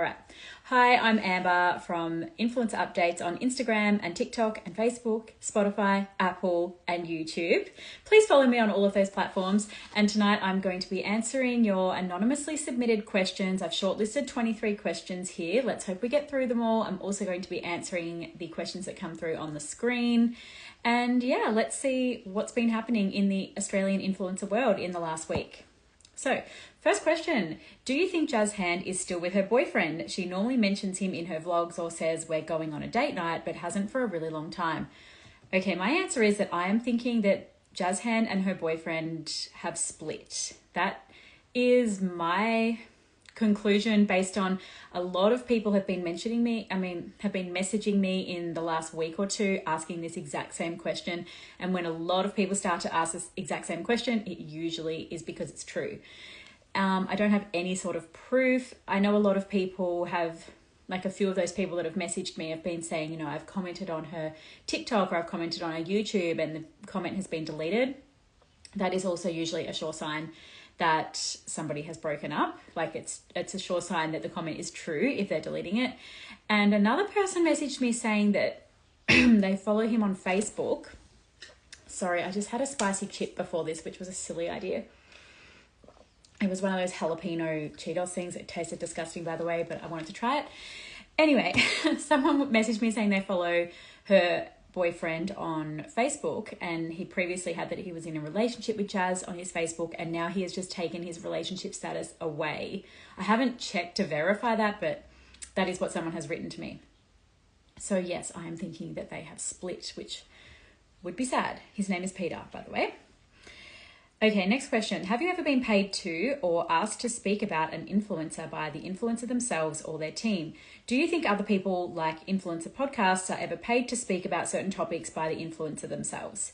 All right. Hi, I'm Amber from Influencer Updates on Instagram and TikTok and Facebook, Spotify, Apple, and YouTube. Please follow me on all of those platforms. And tonight I'm going to be answering your anonymously submitted questions. I've shortlisted 23 questions here. Let's hope we get through them all. I'm also going to be answering the questions that come through on the screen. And yeah, let's see what's been happening in the Australian influencer world in the last week. So, first question, do you think Jaz Hand is still with her boyfriend? She normally mentions him in her vlogs or says we're going on a date night, but hasn't for a really long time. Okay, my answer is that I am thinking that Jaz Hand and her boyfriend have split. That is my conclusion based on a lot of people have been messaging me in the last week or two asking this exact same question. And when a lot of people start to ask this exact same question, it usually is because it's true. I don't have any sort of proof. I know a lot of people have, like a few of those people that have messaged me have been saying, you know, I've commented on her TikTok or I've commented on her YouTube and the comment has been deleted. That is also usually a sure sign that somebody has broken up. Like it's a sure sign that the comment is true if they're deleting it. And another person messaged me saying that they follow him on Facebook. Sorry, I just had a spicy chip before this, which was a silly idea. It was one of those jalapeno Cheetos things. It tasted disgusting, by the way, but I wanted to try it. Anyway, someone messaged me saying they follow her boyfriend on Facebook, and he previously had that he was in a relationship with Jaz on his Facebook, and now he has just taken his relationship status away. I haven't checked to verify that, but that is what someone has written to me. So yes, I am thinking that they have split, which would be sad. His name is Peter, by the way. Okay, next question. Have you ever been paid to or asked to speak about an influencer by the influencer themselves or their team? Do you think other people like influencer podcasts are ever paid to speak about certain topics by the influencer themselves?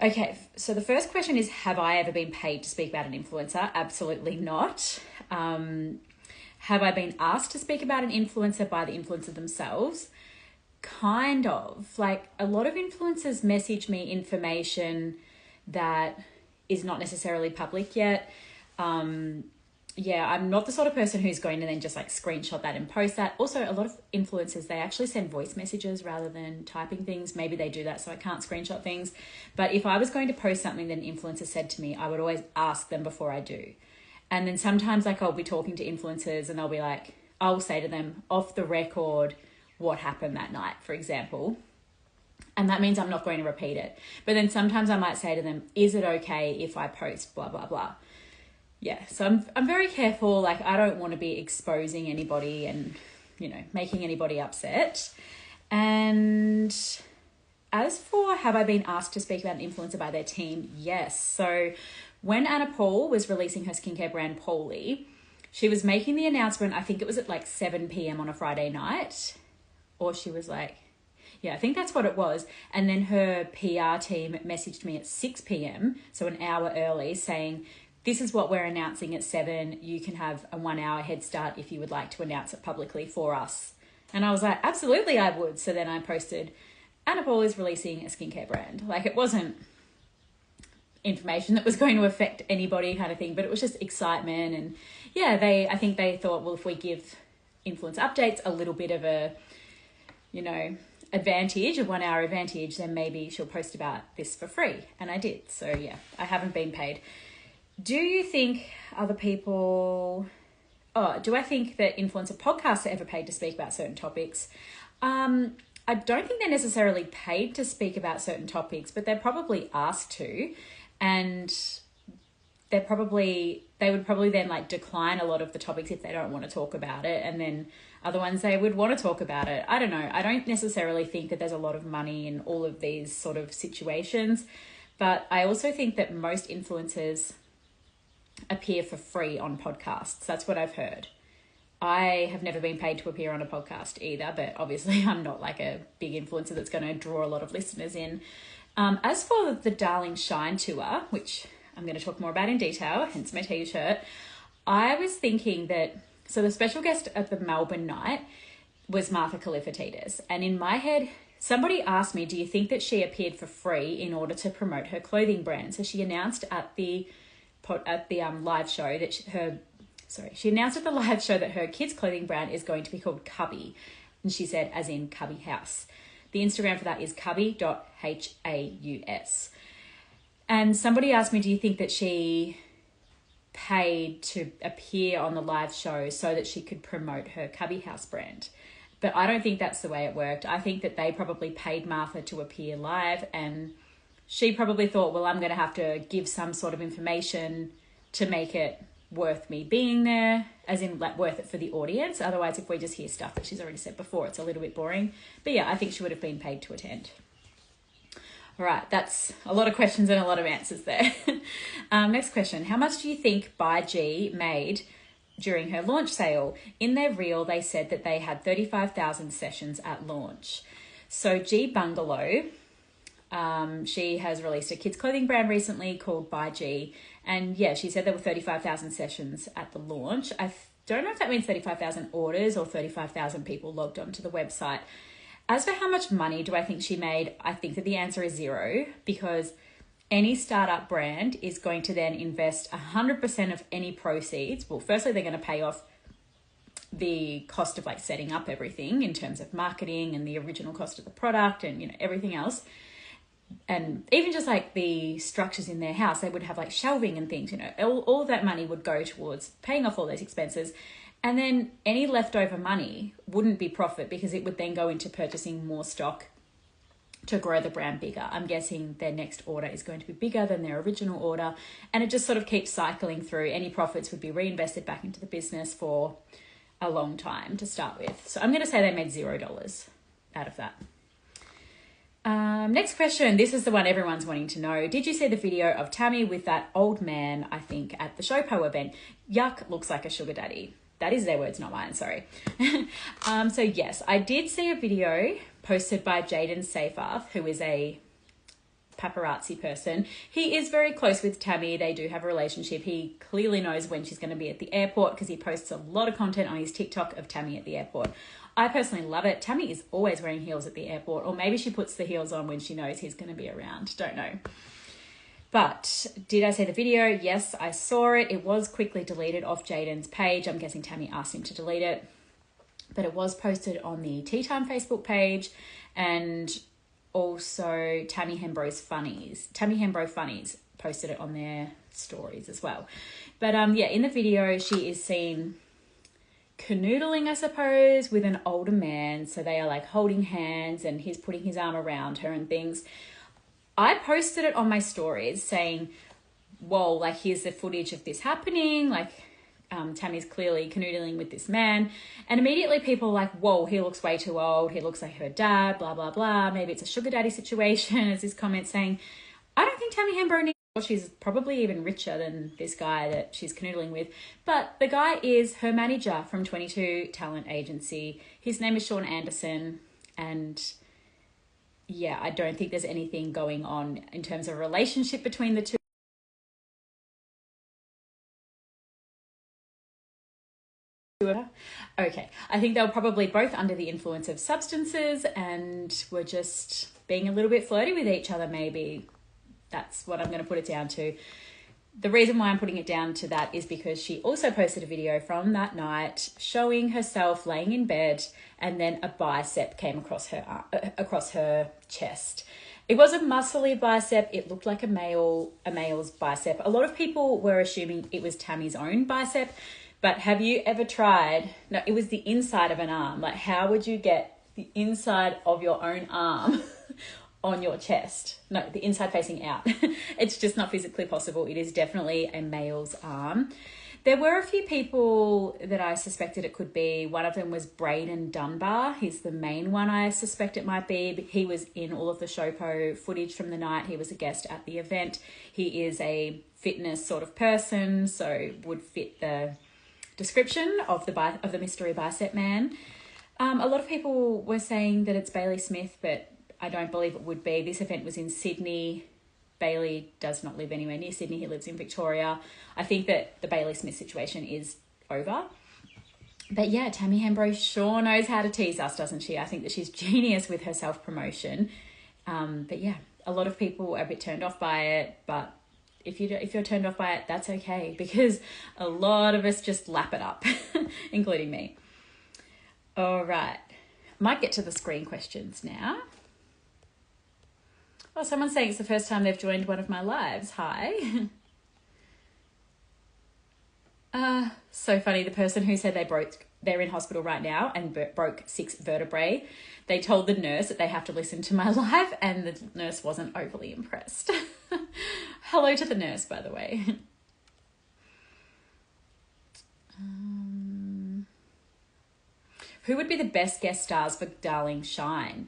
Okay, so the first question is, have I ever been paid to speak about an influencer? Absolutely not. Have I been asked to speak about an influencer by the influencer themselves? Kind of. Like, a lot of influencers message me information that is not necessarily public yet. Yeah, I'm not the sort of person who's going to then just like screenshot that and post that. Also, a lot of influencers, they actually send voice messages rather than typing things. Maybe they do that so I can't screenshot things. But if I was going to post something that an influencer said to me, I would always ask them before I do. And then sometimes like I'll be talking to influencers and I'll say to them off the record what happened that night, for example. And that means I'm not going to repeat it. But then sometimes I might say to them, is it okay if I post blah, blah, blah? Yeah, so I'm very careful. Like, I don't want to be exposing anybody and, you know, making anybody upset. And as for have I been asked to speak about an influencer by their team? Yes. So when Anna Paul was releasing her skincare brand Paulie, she was making the announcement, I think it was at like 7 p.m. on a Friday night. Or she was like, yeah, I think that's what it was. And then her PR team messaged me at 6 p.m, so an hour early, saying, this is what we're announcing at 7. You can have a 1 hour head start if you would like to announce it publicly for us. And I was like, absolutely, I would. So then I posted, Anna Paul is releasing a skincare brand. Like, it wasn't information that was going to affect anybody kind of thing, but it was just excitement. And yeah, I think they thought, well, if we give influence updates a little bit of a, you know, advantage, a 1 hour advantage, then maybe she'll post about this for free. And I did. So yeah, I haven't been paid. Do you think other people, do I think that influencer podcasts are ever paid to speak about certain topics? I don't think they're necessarily paid to speak about certain topics, but they're probably asked to, and they would probably then like decline a lot of the topics if they don't want to talk about it. And then other ones, they would want to talk about it. I don't know. I don't necessarily think that there's a lot of money in all of these sort of situations, but I also think that most influencers appear for free on podcasts. That's what I've heard. I have never been paid to appear on a podcast either, but obviously I'm not like a big influencer that's going to draw a lot of listeners in. As for the Darling Shine tour, which I'm going to talk more about in detail, hence my t-shirt, I was thinking that, so the special guest at the Melbourne night was Martha Kalifatidis. And in my head, somebody asked me, do you think that she appeared for free in order to promote her clothing brand? So she announced at the live show that her She announced at the live show that her kids' clothing brand is going to be called Cubby. And she said, as in Cubby House. The Instagram for that is cubby.haus. And somebody asked me, do you think that she paid to appear on the live show so that she could promote her Cubby House brand? But I don't think that's the way it worked. I think that they probably paid Martha to appear live, and she probably thought, well, I'm going to have to give some sort of information to make it worth me being there, as in like worth it for the audience. Otherwise, if we just hear stuff that she's already said before, it's a little bit boring. But yeah, I think she would have been paid to attend. All right, that's a lot of questions and a lot of answers there. Next question. How much do you think By G made during her launch sale? In their reel, they said that they had 35,000 sessions at launch. So G Bungalow, she has released a kids clothing brand recently called By G. And yeah, she said there were 35,000 sessions at the launch. I don't know if that means 35,000 orders or 35,000 people logged onto the website. As for how much money do I think she made, I think that the answer is zero, because any startup brand is going to then invest 100% of any proceeds. Well, firstly, they're going to pay off the cost of like setting up everything in terms of marketing and the original cost of the product and, you know, everything else. And even just like the structures in their house, they would have like shelving and things, you know, all of that money would go towards paying off all those expenses. And then any leftover money wouldn't be profit, because it would then go into purchasing more stock to grow the brand bigger. I'm guessing their next order is going to be bigger than their original order. And it just sort of keeps cycling through. Any profits would be reinvested back into the business for a long time to start with. So I'm going to say they made $0 out of that. Next question. This is the one everyone's wanting to know. Did you see the video of Tammy with that old man, I think, at the Showpo event? Yuck, looks like a sugar daddy. That is their words, not mine, sorry. So yes, I did see a video posted by Jaden Seyfarth, who is a paparazzi person. He is very close with Tammy. They do have a relationship. He clearly knows when she's going to be at the airport, because he posts a lot of content on his TikTok of Tammy at the airport. I personally love it. Tammy is always wearing heels at the airport, or maybe she puts the heels on when she knows he's going to be around. Don't know. But did I see the video? Yes, I saw it. It was quickly deleted off Jaden's page. I'm guessing Tammy asked him to delete it. But it was posted on the Tea Time Facebook page, and also Tammy Hembrow Funnies posted it on their stories as well. But yeah, in the video, she is seen canoodling, I suppose, with an older man. So they are like holding hands and he's putting his arm around her and things. I posted it on my stories saying, whoa, like here's the footage of this happening. Like Tammy's clearly canoodling with this man. And immediately people were like, whoa, he looks way too old. He looks like her dad, blah, blah, blah. Maybe it's a sugar daddy situation, as this comment saying, I don't think Tammy Hembrow needs, well, she's probably even richer than this guy that she's canoodling with. But the guy is her manager from 22 Talent Agency. His name is Sean Anderson. And yeah, I don't think there's anything going on in terms of a relationship between the two. Okay, I think they were probably both under the influence of substances and were just being a little bit flirty with each other, maybe. That's what I'm going to put it down to. The reason why I'm putting it down to that is because she also posted a video from that night showing herself laying in bed, and then a bicep came across her chest. It was a muscly bicep. It looked like a male's bicep. A lot of people were assuming it was Tammy's own bicep, but have you ever tried? No, it was the inside of an arm. Like, how would you get the inside of your own arm on your chest? No, the inside facing out. It's just not physically possible. It is definitely a male's arm. There were a few people that I suspected it could be. One of them was Braden Dunbar. He's the main one I suspect it might be. He was in all of the Showpo footage from the night. He was a guest at the event. He is a fitness sort of person, so would fit the description of the mystery bicep man. A lot of people were saying that it's Bailey Smith, but I don't believe it would be. This event was in Sydney. Bailey does not live anywhere near Sydney. He lives in Victoria. I think that the Bailey Smith situation is over. But yeah, Tammy Hembrow sure knows how to tease us, doesn't she? I think that she's genius with her self-promotion. But yeah, a lot of people are a bit turned off by it, but if you're turned off by it, that's okay, because a lot of us just lap it up, including me. All right. Might get to the screen questions now. Oh, someone's saying it's the first time they've joined one of my lives. Hi. So funny. The person who said they're in hospital right now and broke 6 vertebrae. They told the nurse that they have to listen to my live, and the nurse wasn't overly impressed. Hello to the nurse, by the way. Who would be the best guest stars for Darling Shine?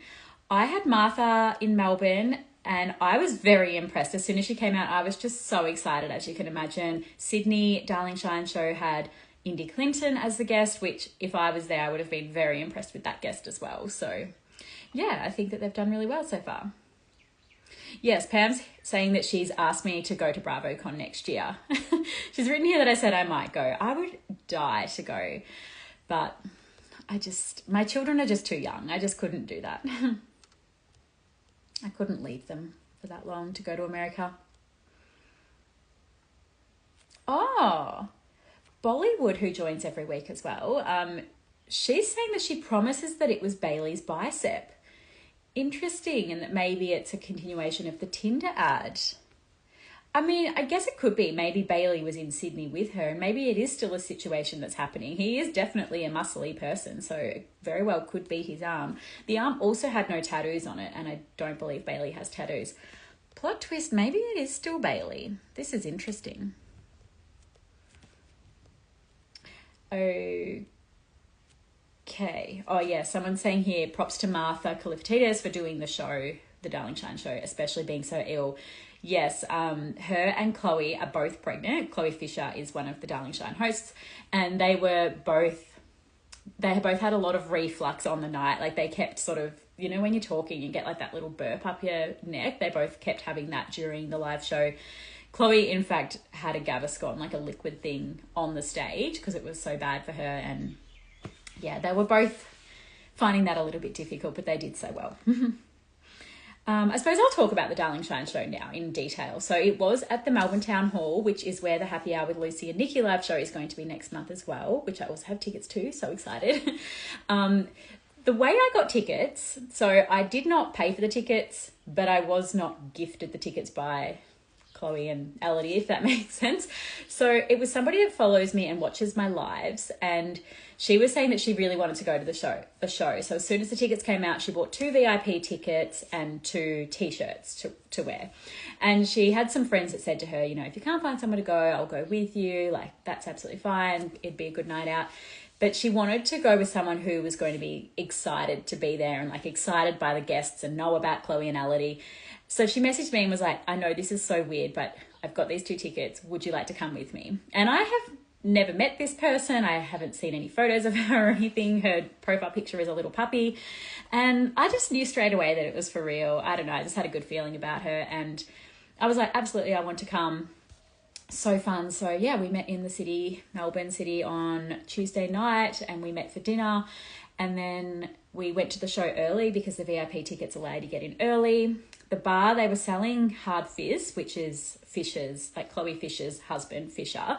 I had Martha in Melbourne, and I was very impressed. As soon as she came out, I was just so excited, as you can imagine. Sydney Darling Shine show had Indy Clinton as the guest, which if I was there, I would have been very impressed with that guest as well. So yeah, I think that they've done really well so far. Yes, Pam's saying that she's asked me to go to BravoCon next year. She's written here that I said I might go. I would die to go, but my children are just too young. I just couldn't do that. I couldn't leave them for that long to go to America. Oh, Bollywood, who joins every week as well. She's saying that she promises that it was Bailey's bicep. Interesting, and that maybe it's a continuation of the Tinder ad. I mean, I guess it could be. Maybe Bailey was in Sydney with her, and maybe it is still a situation that's happening. He is definitely a muscly person, so it very well could be his arm. The arm also had no tattoos on it, and I don't believe Bailey has tattoos. Plot twist, maybe it is still Bailey. This is interesting. Okay. Oh, yeah, someone's saying here, props to Martha Kalifatides for doing the show, the Darling Shine show, especially being so ill. Yes, her and Chloe are both pregnant. Chloe Fisher is one of the Darling Shine hosts, and they both had a lot of reflux on the night. Like, they kept sort of, you know, when you're talking, you get like that little burp up your neck. They both kept having that during the live show. Chloe, in fact, had a Gaviscon, like a liquid thing, on the stage because it was so bad for her. And yeah, they were both finding that a little bit difficult, but they did so well. I suppose I'll talk about the Darling Shine show now in detail. So it was at the Melbourne Town Hall, which is where the Happy Hour with Lucy and Nikki live show is going to be next month as well, which I also have tickets to. So excited. The way I got tickets, so I did not pay for the tickets, but I was not gifted the tickets by Chloe and Elodie, if that makes sense. So it was somebody that follows me and watches my lives, and she was saying that she really wanted to go to the show. So as soon as the tickets came out, she bought 2 VIP tickets and 2 t-shirts to wear. And she had some friends that said to her, you know, if you can't find someone to go, I'll go with you. Like, that's absolutely fine. It'd be a good night out. But she wanted to go with someone who was going to be excited to be there and like excited by the guests and know about Chloe and Elodie. So she messaged me and was like, I know this is so weird, but I've got these 2 tickets. Would you like to come with me? And I have never met this person. I haven't seen any photos of her or anything. Her profile picture is a little puppy. And I just knew straight away that it was for real. I don't know. I just had a good feeling about her. And I was like, absolutely, I want to come. So fun. So yeah, we met in the city, Melbourne City, on Tuesday night, and we met for dinner. And then we went to the show early because the VIP tickets allow you to get in early. The bar, they were selling Hard Fizz, which is Fisher's, like Chloe Fisher's husband, Fisher.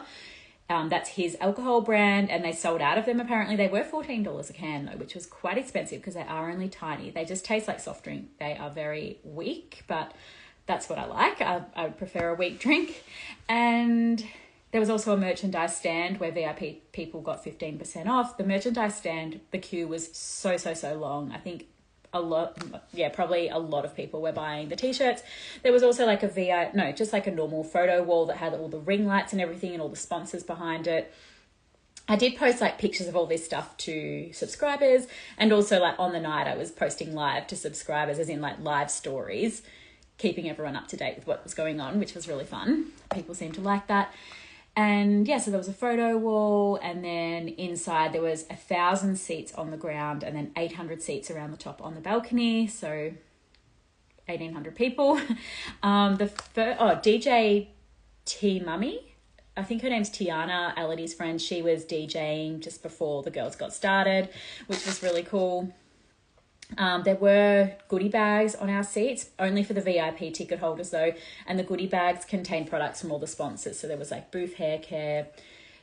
That's his alcohol brand, and they sold out of them. Apparently they were $14 a can though, which was quite expensive because they are only tiny. They just taste like soft drink. They are very weak, but that's what I like. I would prefer a weak drink. And there was also a merchandise stand where VIP people got 15% off. The merchandise stand, the queue was so long. I think probably a lot of people were buying the t-shirts. There was also like just like a normal photo wall that had all the ring lights and everything and all the sponsors behind it. I did post like pictures of all this stuff to subscribers, and also like on the night I was posting live to subscribers, as in like live stories, keeping everyone up to date with what was going on, which was really fun. People seemed to like that. And yeah, so there was a photo wall, and then inside there was 1,000 seats on the ground and then 800 seats around the top on the balcony. So 1,800 people. DJ T Mummy, I think her name's Tiana, Elodie's friend. She was DJing just before the girls got started, which was really cool. There were goodie bags on our seats, only for the VIP ticket holders though, and the goodie bags contained products from all the sponsors. So there was like Booth Hair Care.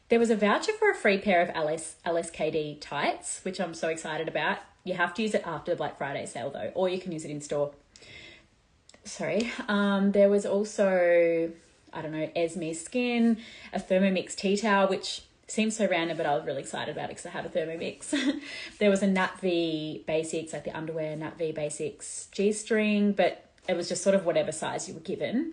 There was a voucher for a free pair of LSKD tights, which I'm so excited about. You have to use it after the Black Friday sale though, or you can use it in store. Sorry. There was also, I don't know, Esme Skin, a Thermomix tea towel, which seems so random, but I was really excited about it because I have a Thermomix. There was a Nat V Basics, like the underwear Nat V Basics G-string, but it was just sort of whatever size you were given.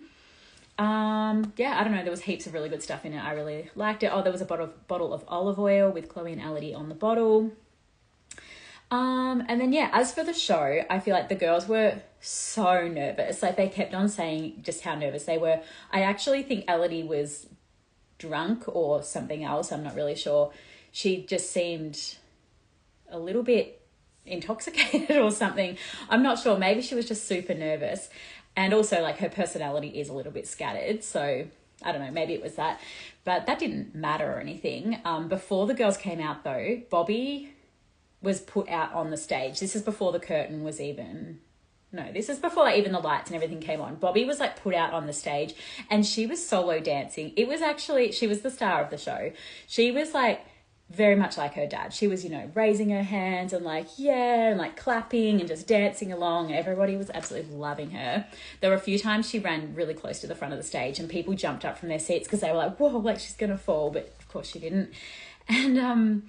Yeah, I don't know. There was heaps of really good stuff in it. I really liked it. Oh, there was a bottle of olive oil with Chloe and Elodie on the bottle. And then, yeah, as for the show, I feel like the girls were so nervous. Like, they kept on saying just how nervous they were. I actually think Elodie was drunk or something else. I'm not really sure. She just seemed a little bit intoxicated or something. I'm not sure. Maybe she was just super nervous. And also, like, her personality is a little bit scattered. So, I don't know, maybe it was that. But that didn't matter or anything. Before the girls came out, though, Bobby was put out on the stage. This is before the curtain was even... No, this is before, like, even the lights and everything came on. Bobby was, like, put out on the stage. And she was solo dancing. It was actually... She was the star of the show. She was, like... very much like her dad. She was, you know, raising her hands and like, yeah, and like clapping and just dancing along. Everybody was absolutely loving her. There were a few times she ran really close to the front of the stage and people jumped up from their seats because they were like, whoa, like she's going to fall. But of course she didn't. And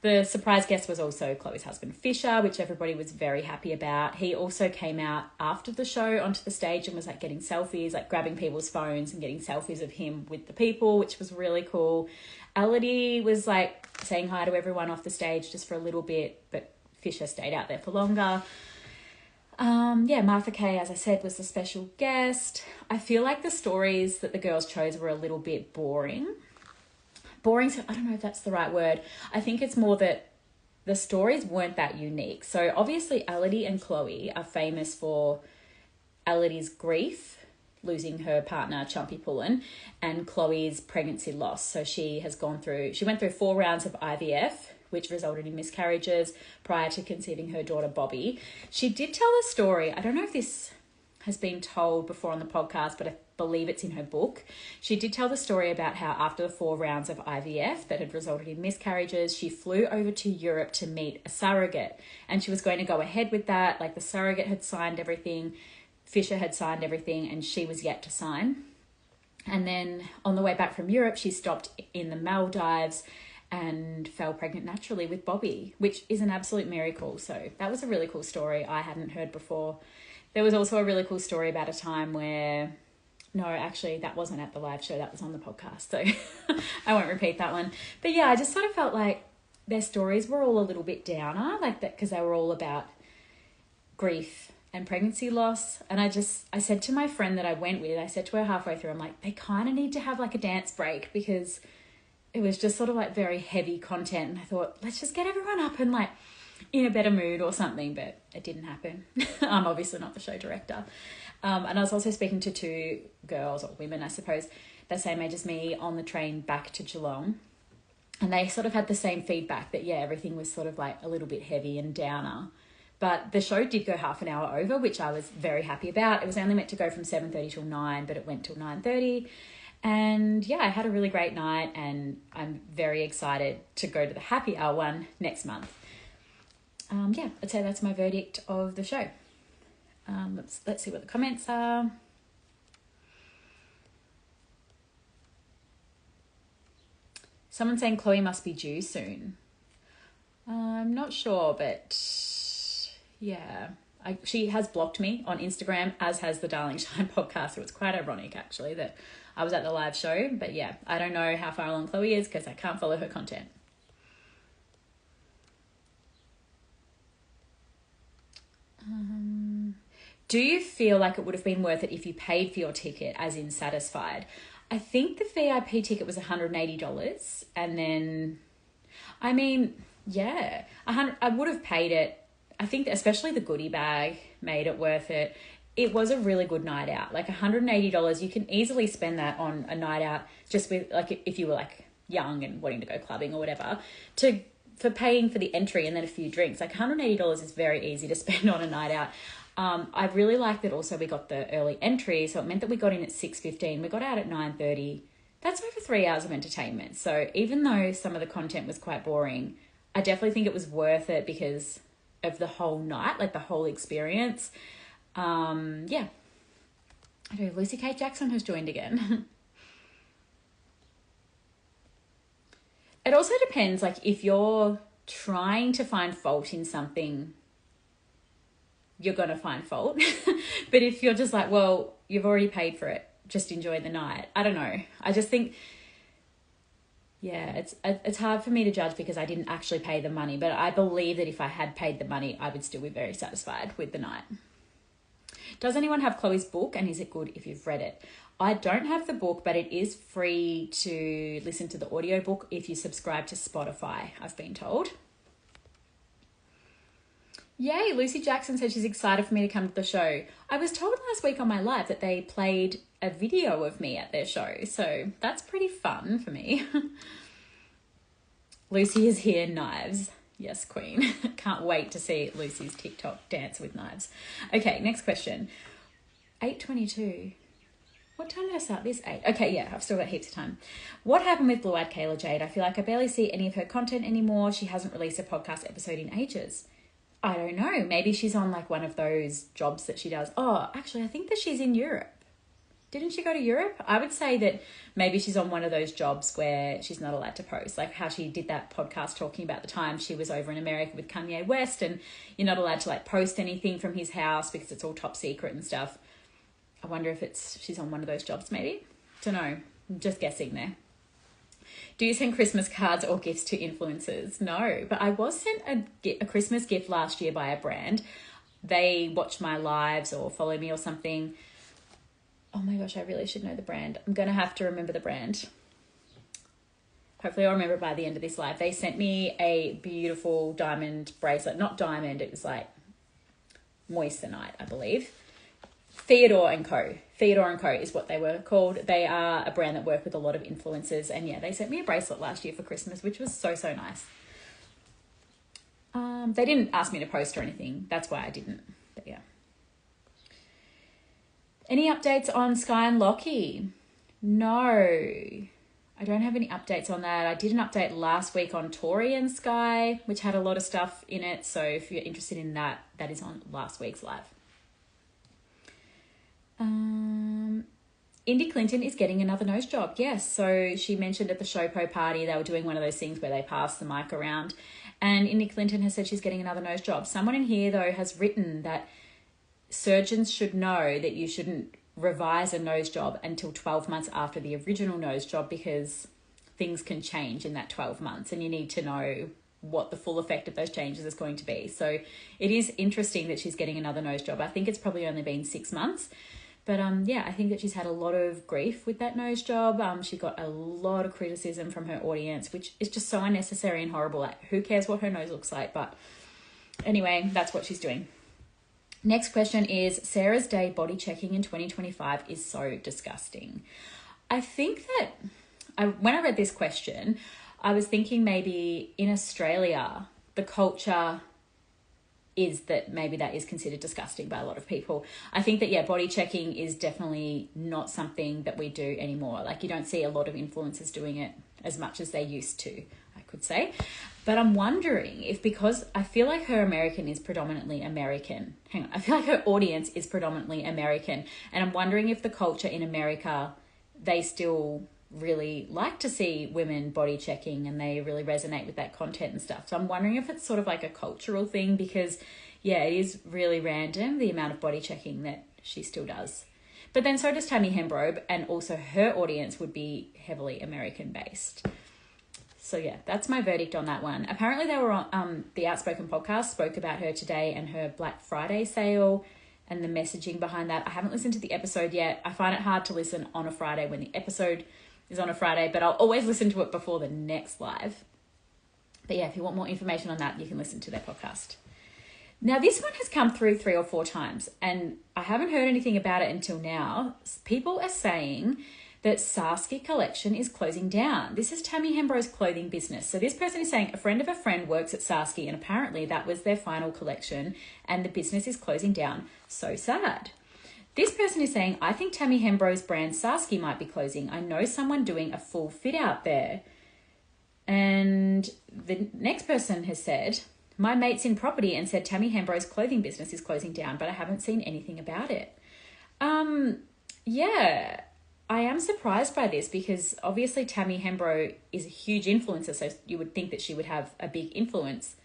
the surprise guest was also Chloe's husband, Fisher, which everybody was very happy about. He also came out after the show onto the stage and was like getting selfies, like grabbing people's phones and getting selfies of him with the people, which was really cool. Elodie was like saying hi to everyone off the stage just for a little bit, but Fisher stayed out there for longer. Yeah, Martha Kay, as I said, was the special guest. I feel like the stories that the girls chose were a little bit boring. Boring, so I don't know if that's the right word. I think it's more that the stories weren't that unique. So obviously Elodie and Chloe are famous for Elodie's grief, losing her partner, Chumpy Pullen, and Chloe's pregnancy loss. So she went through 4 rounds of IVF, which resulted in miscarriages prior to conceiving her daughter, Bobby. She did tell a story. I don't know if this has been told before on the podcast, but I believe it's in her book. She did tell the story about how after the 4 rounds of IVF that had resulted in miscarriages, she flew over to Europe to meet a surrogate. And she was going to go ahead with that. Like, the surrogate had signed everything. Fisher had signed everything and she was yet to sign. And then on the way back from Europe, she stopped in the Maldives and fell pregnant naturally with Bobby, which is an absolute miracle. So that was a really cool story I hadn't heard before. There was also a really cool story about a time where... No, actually, that wasn't at the live show. That was on the podcast. So I won't repeat that one. But yeah, I just sort of felt like their stories were all a little bit downer, like that, because they were all about grief and pregnancy loss. And I said to my friend that I went with, I said to her halfway through, I'm like, they kind of need to have like a dance break because it was just sort of like very heavy content. And I thought, let's just get everyone up and like in a better mood or something, but it didn't happen. I'm obviously not the show director. And I was also speaking to 2 girls, or women, I suppose, the same age as me on the train back to Geelong. And they sort of had the same feedback that, yeah, everything was sort of like a little bit heavy and downer. But the show did go half an hour over, which I was very happy about. It was only meant to go from 7:30 till 9, but it went till 9:30. And yeah, I had a really great night and I'm very excited to go to the happy hour one next month. Yeah, I'd say that's my verdict of the show. Let's see what the comments are. Someone saying Chloe must be due soon. I'm not sure, but yeah. She has blocked me on Instagram, as has the Darling Shine podcast. So it's quite ironic, actually, that I was at the live show. But yeah, I don't know how far along Chloe is because I can't follow her content. Do you feel like it would have been worth it if you paid for your ticket, as in satisfied? I think the VIP ticket was $180. And then, I mean, yeah, I would have paid it. I think especially the goodie bag made it worth it. It was a really good night out. Like $180, you can easily spend that on a night out just with, like, if you were like young and wanting to go clubbing or whatever, for paying for the entry and then a few drinks. Like $180 is very easy to spend on a night out. I really like that also we got the early entry, so it meant that we got in at 6:15. We got out at 9:30. That's over 3 hours of entertainment. So even though some of the content was quite boring, I definitely think it was worth it because of the whole night, like the whole experience. Yeah. I know Lucy Kate Jackson has joined again. It also depends, like if you're trying to find fault in something, you're going to find fault. But if you're just like, well, you've already paid for it, just enjoy the night. I don't know. I just think, yeah, it's hard for me to judge because I didn't actually pay the money. But I believe that if I had paid the money, I would still be very satisfied with the night. Does anyone have Chloe's book, and is it good if you've read it? I don't have the book, but it is free to listen to the audiobook if you subscribe to Spotify, I've been told. Yay, Lucy Jackson said she's excited for me to come to the show. I was told last week on my live that they played a video of me at their show, so that's pretty fun for me. Lucy is here, knives. Yes, queen. Can't wait to see Lucy's TikTok dance with knives. Okay, next question. 8:22. What time did I start this? 8. Okay, yeah, I've still got heaps of time. What happened with Blue Eyed Kayla Jade? I feel like I barely see any of her content anymore. She hasn't released a podcast episode in ages. I don't know. Maybe she's on like one of those jobs that she does. Oh, actually, I think that she's in Europe. Didn't she go to Europe? I would say that maybe she's on one of those jobs where she's not allowed to post, like how she did that podcast talking about the time she was over in America with Kanye West, and you're not allowed to like post anything from his house because it's all top secret and stuff. I wonder if she's on one of those jobs maybe. Don't know. I'm just guessing there. Do you send Christmas cards or gifts to influencers? No, but I was sent a Christmas gift last year by a brand. They watch my lives or follow me or something. Oh my gosh, I really should know the brand. I'm going to have to remember the brand. Hopefully I'll remember it by the end of this live. They sent me a beautiful diamond bracelet. Not diamond, it was like moissanite, I believe. Theodore & Co. Theodore & Co. is what they were called. They are a brand that work with a lot of influencers. And yeah, they sent me a bracelet last year for Christmas, which was so, so nice. They didn't ask me to post or anything. That's why I didn't. But yeah. Any updates on Sky and Lockie? No, I don't have any updates on that. I did an update last week on Tori and Sky, which had a lot of stuff in it. So if you're interested in that, that is on last week's live. Indy Clinton is getting another nose job. Yes, so she mentioned at the Showpo party they were doing one of those things where they pass the mic around, and Indy Clinton has said she's getting another nose job. Someone in here though has written that surgeons should know that you shouldn't revise a nose job until 12 months after the original nose job because things can change in that 12 months and you need to know what the full effect of those changes is going to be. So it is interesting that she's getting another nose job. I think it's probably only been 6 months. But yeah, I think that she's had a lot of grief with that nose job. She got a lot of criticism from her audience, which is just so unnecessary and horrible. Like, who cares what her nose looks like? But anyway, that's what she's doing. Next question is, Sarah's Day body checking in 2025 is so disgusting. I think that when I read this question, I was thinking maybe in Australia, the culture is that maybe that is considered disgusting by a lot of people. I think that, yeah, body checking is definitely not something that we do anymore. Like, you don't see a lot of influencers doing it as much as they used to, I could say. But I'm wondering if, because I feel like her American is predominantly American. Hang on, I feel like her audience is predominantly American. And I'm wondering if the culture in America, they still really like to see women body checking and they really resonate with that content and stuff. So I'm wondering if it's sort of like a cultural thing because, yeah, it is really random, the amount of body checking that she still does. But then so does Tammy Hembrow, and also her audience would be heavily American based. So yeah, that's my verdict on that one. Apparently they were on the Outspoken podcast, spoke about her today and her Black Friday sale and the messaging behind that. I haven't listened to the episode yet. I find it hard to listen on a Friday when the episode is on a Friday, but I'll always listen to it before the next live. But yeah, if you want more information on that, you can listen to their podcast. Now, this one has come through 3 or 4 times, and I haven't heard anything about it until now. People are saying that Saski Collection is closing down. This is Tammy Hembrow's clothing business. So this person is saying a friend of a friend works at Saski, and apparently that was their final collection and the business is closing down. So sad. This person is saying, I think Tammy Hembrow's brand Saski might be closing. I know someone doing a full fit out there. And the next person has said, my mate's in property and said Tammy Hembrow's clothing business is closing down, but I haven't seen anything about it. Yeah, I am surprised by this because obviously Tammy Hembrow is a huge influencer, so you would think that she would have a big influence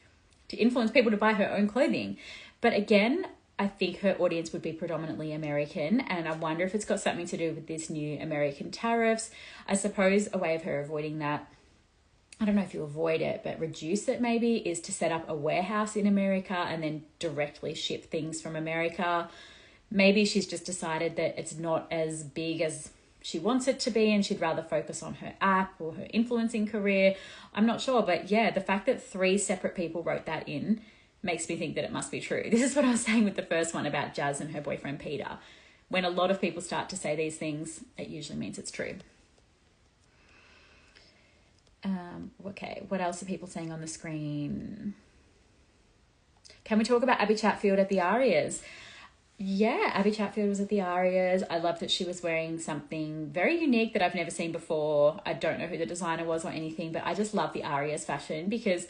to influence people to buy her own clothing. But again, I think her audience would be predominantly American, and I wonder if it's got something to do with this new American tariffs. I suppose a way of her avoiding that, I don't know if you avoid it, but reduce it maybe, is to set up a warehouse in America and then directly ship things from America. Maybe she's just decided that it's not as big as she wants it to be and she'd rather focus on her app or her influencing career. I'm not sure, but yeah, the fact that 3 separate people wrote that in makes me think that it must be true. This is what I was saying with the first one about Jaz and her boyfriend Peter. When a lot of people start to say these things, it usually means it's true. Okay, what else are people saying on the screen? Can we talk about Abbie Chatfield at the ARIAs? Yeah, Abbie Chatfield was at the ARIAs. I love that she was wearing something very unique that I've never seen before. I don't know who the designer was or anything, but I just love the ARIAs fashion because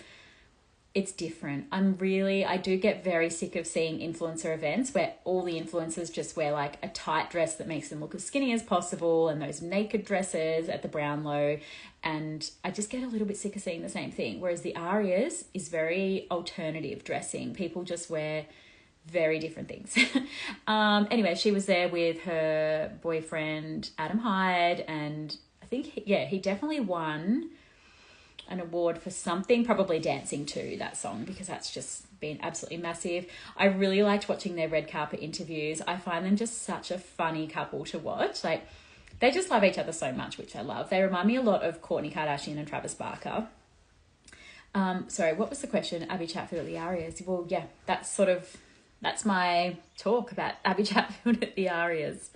it's different. I do get very sick of seeing influencer events where all the influencers just wear like a tight dress that makes them look as skinny as possible and those naked dresses at the Brownlow. And I just get a little bit sick of seeing the same thing. Whereas the ARIAs is very alternative dressing. People just wear very different things. Anyway, she was there with her boyfriend, Adam Hyde, and I think, he definitely won an award for something, probably dancing to that song, because that's just been absolutely massive. I really liked watching their red carpet interviews. I find them just such a funny couple to watch. Like, they just love each other so much, which I love. They remind me a lot of Kourtney Kardashian and Travis Barker. Sorry, what was the question? Abbie Chatfield at the ARIAs. Well, yeah, that's my talk about Abbie Chatfield at the ARIAs.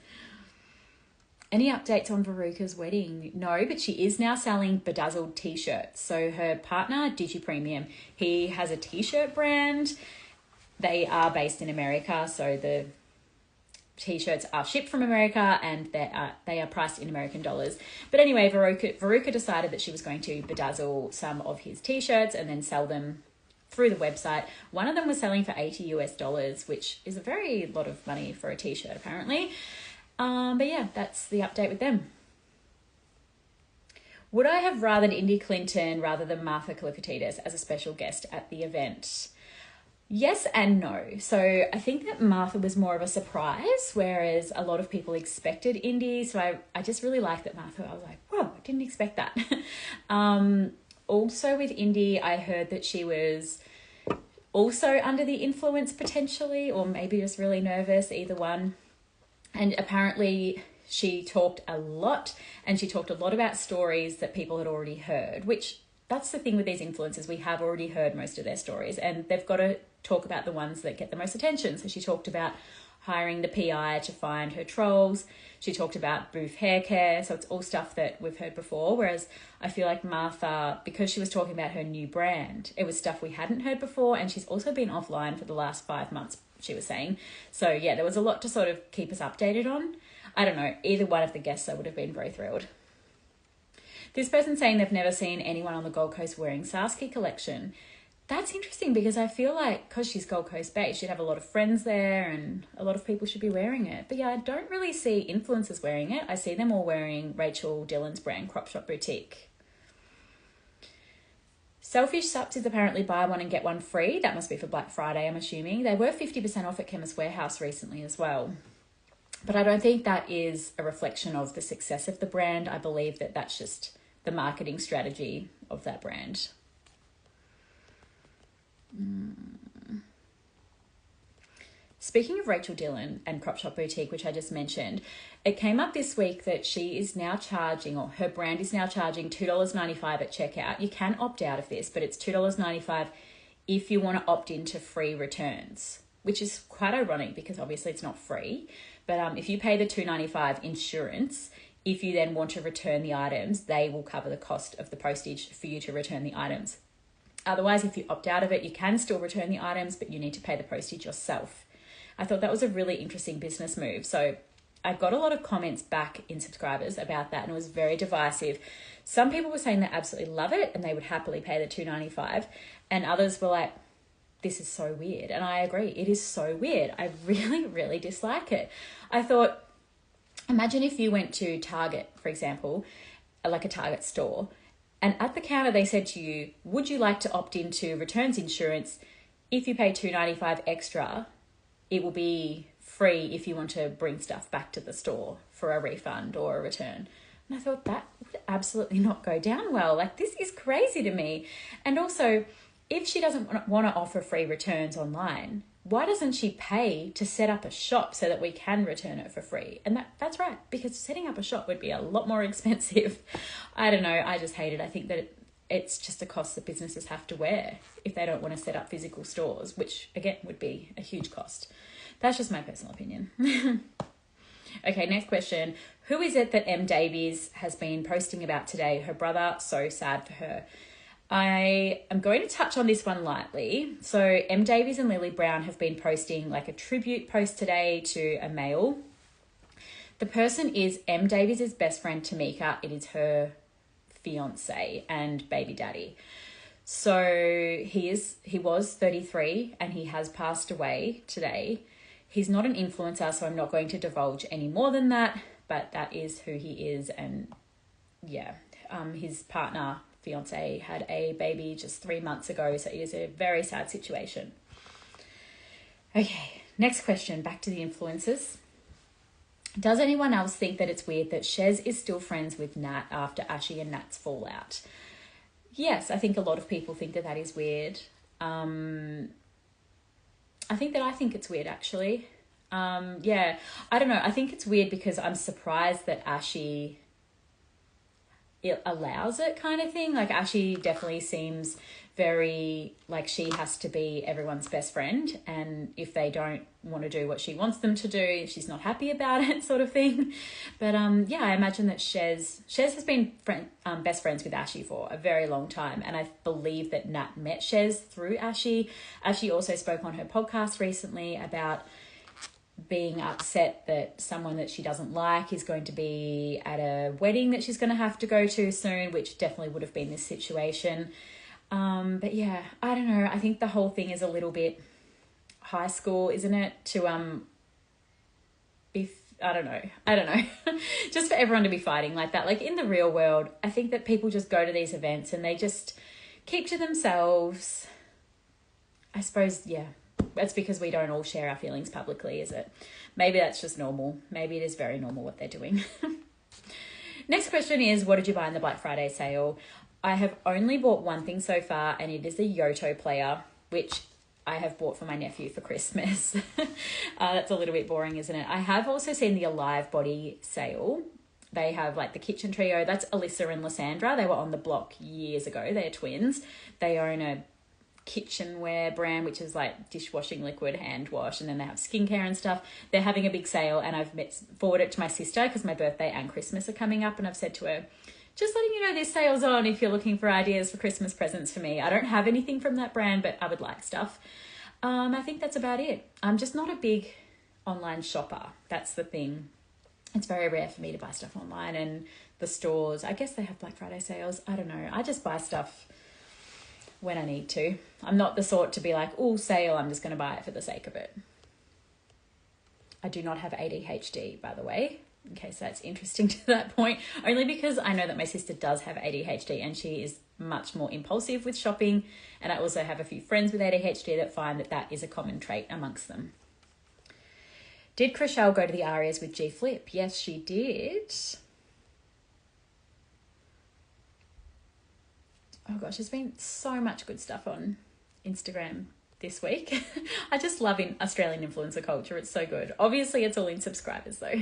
Any updates on Veruca's wedding? No, but she is now selling bedazzled t-shirts. So her partner, Digi Premium, he has a t-shirt brand. They are based in America, so the t-shirts are shipped from America and they are priced in American dollars. But anyway, Veruca decided that she was going to bedazzle some of his t-shirts and then sell them through the website. One of them was selling for $80, which is a very lot of money for a t-shirt apparently. But yeah, that's the update with them. Would I have rathered Indy Clinton rather than Martha Kalifatides as a special guest at the event? Yes and no. So I think that Martha was more of a surprise, whereas a lot of people expected Indy. So I just really liked that Martha. I was like, whoa, I didn't expect that. Also with Indy, I heard that she was also under the influence potentially, or maybe just really nervous, either one. And apparently she talked a lot, and she talked a lot about stories that people had already heard, which that's the thing with these influencers. We have already heard most of their stories and they've got to talk about the ones that get the most attention. So she talked about hiring the PI to find her trolls. She talked about booth hair care. So it's all stuff that we've heard before. Whereas I feel like Martha, because she was talking about her new brand, it was stuff we hadn't heard before. And she's also been offline for the last 5 months, she was saying. So yeah, there was a lot to sort of keep us updated on. I don't know, either one of the guests I would have been very thrilled. This person saying they've never seen anyone on the Gold Coast wearing Saski Collection. That's interesting because I feel like because she's Gold Coast based, she'd have a lot of friends there and a lot of people should be wearing it. But yeah, I don't really see influencers wearing it. I see them all wearing Rachel Dillon's brand, Crop Shop Boutique. Selfish Sups is apparently buy one and get one free. That must be for Black Friday, I'm assuming. They were 50% off at Chemist Warehouse recently as well. But I don't think that is a reflection of the success of the brand. I believe that that's just the marketing strategy of that brand. Speaking of Rachel Dillon and Crop Shop Boutique, which I just mentioned, it came up this week that she is now charging, or her brand is now charging $2.95 at checkout. You can opt out of this, but it's $2.95 if you want to opt into free returns, which is quite ironic because obviously it's not free. But if you pay the $2.95 insurance, if you then want to return the items, they will cover the cost of the postage for you to return the items. Otherwise, if you opt out of it, you can still return the items, but you need to pay the postage yourself. I thought that was a really interesting business move. So I got a lot of comments back in subscribers about that, and it was very divisive. Some people were saying they absolutely love it and they would happily pay the $2.95, and others were like, this is so weird. And I agree, it is so weird. I really, really dislike it. I thought, imagine if you went to Target, for example, like a Target store, and at the counter they said to you, would you like to opt into returns insurance? If you pay $2.95 extra, it will be free if you want to bring stuff back to the store for a refund or a return. And I thought that would absolutely not go down well. Like, this is crazy to me. And also, if she doesn't want to offer free returns online, why doesn't she pay to set up a shop so that we can return it for free? And that's right, because setting up a shop would be a lot more expensive. I don't know, I just hate it. I think that it's just a cost that businesses have to wear if they don't want to set up physical stores, which again would be a huge cost. That's just my personal opinion. Okay, next question. Who is it that M. Davies has been posting about today? Her brother, so sad for her. I am going to touch on this one lightly. So M. Davies and Lily Brown have been posting like a tribute post today to a male. The person is M. Davies' best friend, Tamika. It is her fiance and baby daddy. So he was 33 and he has passed away today. He's not an influencer, so I'm not going to divulge any more than that, but that is who he is. And yeah, his partner, fiance, had a baby just 3 months ago, so it is a very sad situation. Okay, next question, back to the influencers. Does anyone else think that it's weird that Shez is still friends with Nat after Ashy and Nat's fallout? Yes, I think a lot of people think that is weird. I think it's weird, actually. Yeah, I don't know. I think it's weird because I'm surprised that Ashy allows it, kind of thing. Like, Ashy definitely seems very like she has to be everyone's best friend, and if they don't want to do what she wants them to do, she's not happy about it, sort of thing. But yeah, I imagine that Shez has been best friends with Ashy for a very long time, and I believe that Nat met Shez through Ashy. Ashy also spoke on her podcast recently about being upset that someone that she doesn't like is going to be at a wedding that she's going to have to go to soon, which definitely would have been this situation. But yeah, I don't know. I think the whole thing is a little bit high school, isn't it? To I don't know. Just for everyone to be fighting like that. Like, in the real world, I think that people just go to these events and they just keep to themselves. I suppose, yeah, that's because we don't all share our feelings publicly, is it? Maybe that's just normal. Maybe it is very normal what they're doing. Next question is, what did you buy in the Black Friday sale? I have only bought one thing so far, and it is a Yoto player, which I have bought for my nephew for Christmas. That's a little bit boring, isn't it? I have also seen the Alive Body sale. They have like the kitchen trio. That's Alyssa and Lysandra. They were on the block years ago. They're twins. They own a kitchenware brand, which is like dishwashing liquid, hand wash, and then they have skincare and stuff. They're having a big sale, and I've forwarded it to my sister because my birthday and Christmas are coming up, and I've said to her, just letting you know this sale's on if you're looking for ideas for Christmas presents for me. I don't have anything from that brand, but I would like stuff. I think that's about it. I'm just not a big online shopper. That's the thing. It's very rare for me to buy stuff online, and the stores, I guess they have Black Friday sales. I don't know. I just buy stuff when I need to. I'm not the sort to be like, oh, sale, I'm just going to buy it for the sake of it. I do not have ADHD, by the way, in case that's interesting to that point, only because I know that my sister does have ADHD and she is much more impulsive with shopping. And I also have a few friends with ADHD that find that that is a common trait amongst them. Did Chriselle go to the ARIAs with G Flip? Yes, she did. Oh gosh, there's been so much good stuff on Instagram this week. I just love Australian influencer culture. It's so good. Obviously, it's all in subscribers though.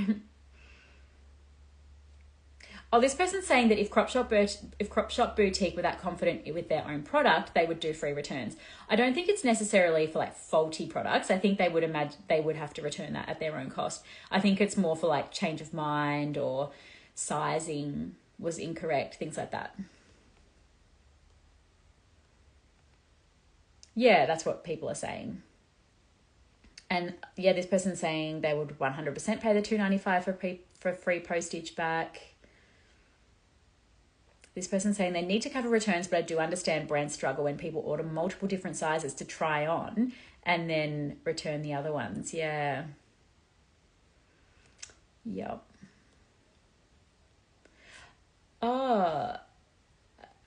Oh, this person's saying that if Crop Shop Boutique were that confident with their own product, they would do free returns. I don't think it's necessarily for like faulty products. I think they would have to return that at their own cost. I think it's more for like change of mind or sizing was incorrect, things like that. Yeah, that's what people are saying. And yeah, this person's saying they would 100% pay the $2.95 for free postage back. This person's saying they need to cover returns, but I do understand brand struggle when people order multiple different sizes to try on and then return the other ones. Yeah. Yep. Oh,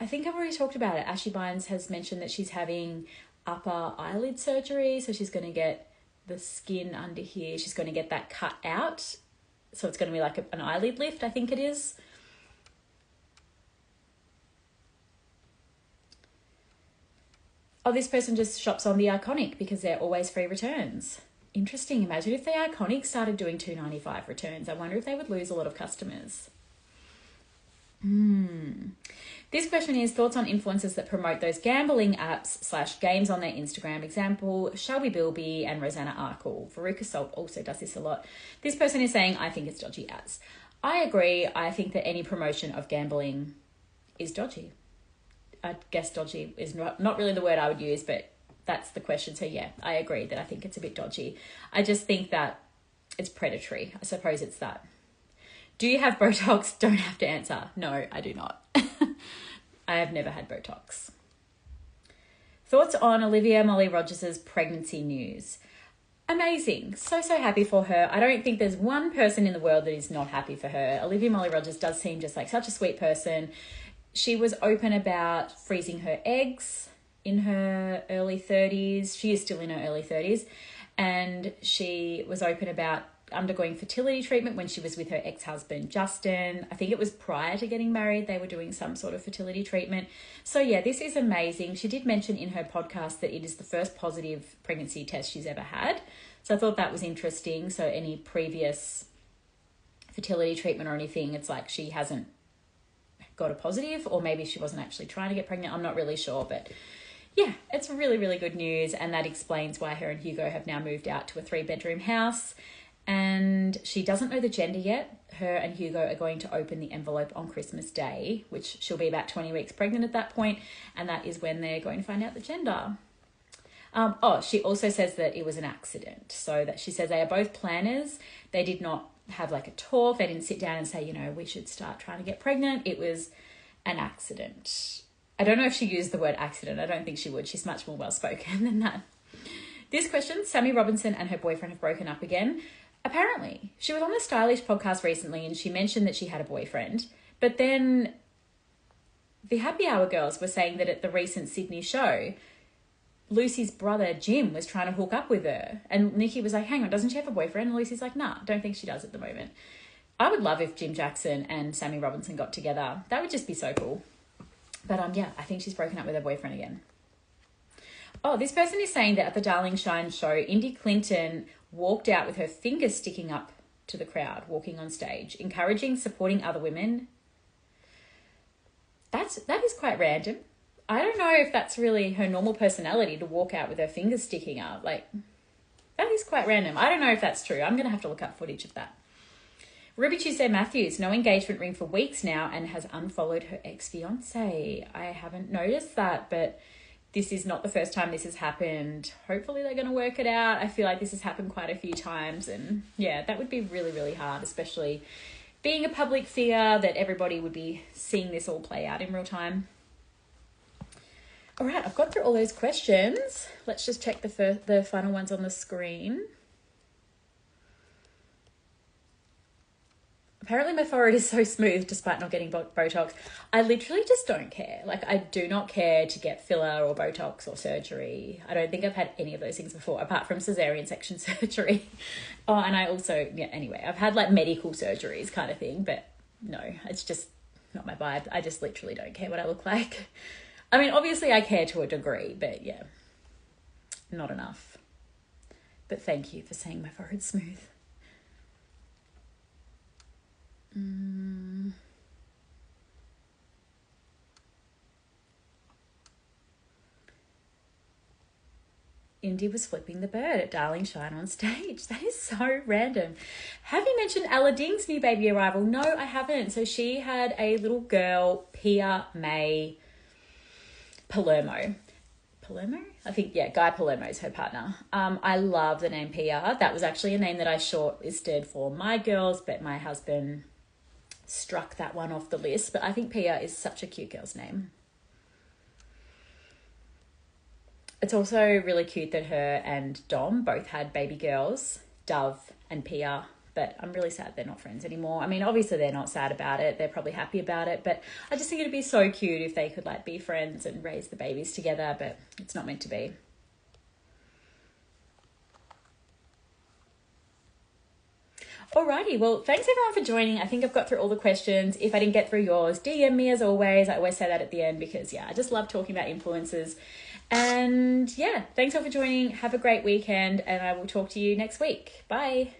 I think I've already talked about it. Ashy Bynes has mentioned that she's having upper eyelid surgery. So she's going to get the skin under here. She's going to get that cut out. So it's going to be like an eyelid lift, I think it is. Oh, this person just shops on the Iconic because they're always free returns. Interesting. Imagine if the Iconic started doing $2.95 returns. I wonder if they would lose a lot of customers. This question is thoughts on influencers that promote those gambling apps / games on their Instagram. Example, Shelby Bilby and Rosanna Arkle. Veruca Salt also does this a lot. This person is saying, I think it's dodgy ads. I agree. I think that any promotion of gambling is dodgy. I guess dodgy is not really the word I would use, but that's the question. So yeah, I agree that I think it's a bit dodgy. I just think that it's predatory. I suppose it's that. Do you have Botox? Don't have to answer. No, I do not. I have never had Botox. Thoughts on Olivia Molly Rogers' pregnancy news? Amazing. So happy for her. I don't think there's one person in the world that is not happy for her. Olivia Molly Rogers does seem just like such a sweet person. She was open about freezing her eggs in her early 30s. She is still in her early 30s. And she was open about undergoing fertility treatment when she was with her ex-husband, Justin. I think it was prior to getting married. They were doing some sort of fertility treatment. So yeah, this is amazing. She did mention in her podcast that it is the first positive pregnancy test she's ever had. So I thought that was interesting. So any previous fertility treatment or anything, it's like she hasn't got a positive, or maybe she wasn't actually trying to get pregnant. I'm not really sure, but yeah, it's really, really good news. And that explains why her and Hugo have now moved out to a 3-bedroom house. And she doesn't know the gender yet. Her and Hugo are going to open the envelope on Christmas Day, which she'll be about 20 weeks pregnant at that point, and that is when they're going to find out the gender. She also says that it was an accident. So that she says they are both planners. They did not have like a talk. They didn't sit down and say, we should start trying to get pregnant. It was an accident. I don't know if she used the word accident. I don't think she would. She's much more well-spoken than that. This question, Sammy Robinson and her boyfriend have broken up again. Apparently, she was on the Stylish podcast recently and she mentioned that she had a boyfriend. But then the Happy Hour girls were saying that at the recent Sydney show, Lucy's brother, Jim, was trying to hook up with her. And Nikki was like, hang on, doesn't she have a boyfriend? And Lucy's like, nah, don't think she does at the moment. I would love if Jim Jackson and Sammy Robinson got together. That would just be so cool. But yeah, I think she's broken up with her boyfriend again. Oh, this person is saying that at the Darling Shine show, Indy Clinton walked out with her fingers sticking up to the crowd, walking on stage, encouraging, supporting other women. That is quite random. I don't know if that's really her normal personality to walk out with her fingers sticking up. Like, that is quite random. I don't know if that's true. I'm going to have to look up footage of that. Ruby Tuesday Matthews, no engagement ring for weeks now and has unfollowed her ex-fiance. I haven't noticed that, but this is not the first time this has happened. Hopefully they're going to work it out. I feel like this has happened quite a few times. And yeah, that would be really, really hard, especially being a public figure, that everybody would be seeing this all play out in real time. All right, I've got through all those questions. Let's just check the final ones on the screen. Apparently my forehead is so smooth despite not getting Botox. I literally just don't care. Like, I do not care to get filler or Botox or surgery. I don't think I've had any of those things before, apart from cesarean section surgery. Oh, and I also, anyway, I've had like medical surgeries kind of thing, but no, it's just not my vibe. I just literally don't care what I look like. I mean, obviously I care to a degree, but yeah, not enough. But thank you for saying my forehead's smooth. Indy was flipping the bird at Darling Shine on stage. That is so random. Have you mentioned Ella Ding's new baby arrival? No, I haven't. So she had a little girl, Pia May Palermo. Palermo? I think, yeah, Guy Palermo is her partner. I love the name Pia. That was actually a name that I shortlisted for my girls, but my husband struck that one off the list. But I think Pia is such a cute girl's name. It's also really cute that her and Dom both had baby girls, Dove and Pia, but I'm really sad they're not friends anymore. I mean, obviously they're not sad about it. They're probably happy about it, but I just think it'd be so cute if they could like be friends and raise the babies together, but it's not meant to be. Alrighty, well, thanks everyone for joining. I think I've got through all the questions. If I didn't get through yours, DM me as always. I always say that at the end because, yeah, I just love talking about influencers. And yeah, thanks all for joining. Have a great weekend and I will talk to you next week. Bye.